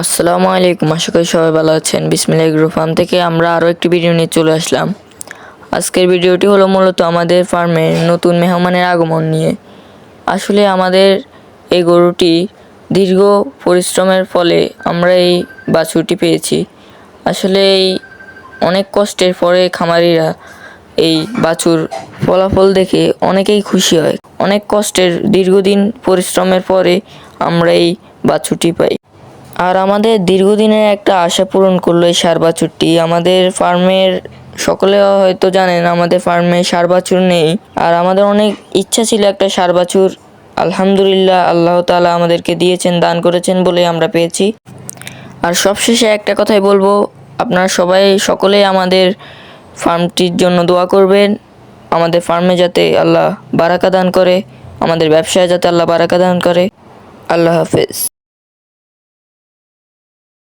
আসসালামু আলাইকুম, আশা করি সবাই ভালো আছেন। বিসমিল্লাহ এগ্রো ফার্ম থেকে আমরা আরও একটি ভিডিও নিয়ে চলে আসলাম। আজকের ভিডিওটি হলো মূলত আমাদের ফার্মে নতুন মেহমানের আগমন নিয়ে। আসলে আমাদের এই গরুটি দীর্ঘ পরিশ্রমের ফলে আমরা এই বাছুরটি পেয়েছি। আসলে এই অনেক কষ্টের পরে খামারিরা এই বাছুর ফলাফল দেখে অনেকেই খুশি হয়। অনেক কষ্টের দীর্ঘদিন পরিশ্রমের পরে আমরা এই বাছুরটি পাই। আর আমাদের দীর্ঘদিনের একটা আশা পূরণ করলো এই ষাঁড় বাছুরটি। আমাদের ফার্মের সকলে হয়তো জানেন আমাদের ফার্মে ষাঁড় বাছুর নেই, আর আমাদের অনেক ইচ্ছা ছিল একটা ষাঁড় বাছুর। আলহামদুলিল্লাহ, আল্লাহ তাআলা আমাদেরকে দিয়েছেন, দান করেছেন বলে আমরা পেয়েছি। আর সবশেষে একটা কথাই বলবো, আপনারা সকলেই আমাদের ফার্মটির জন্য দোয়া করবেন। আমাদের ফার্মে যাতে আল্লাহ বারাকা দান করে, আমাদের ব্যবসায় যাতে আল্লাহ বারাকা দান করে। আল্লাহ হাফেজ।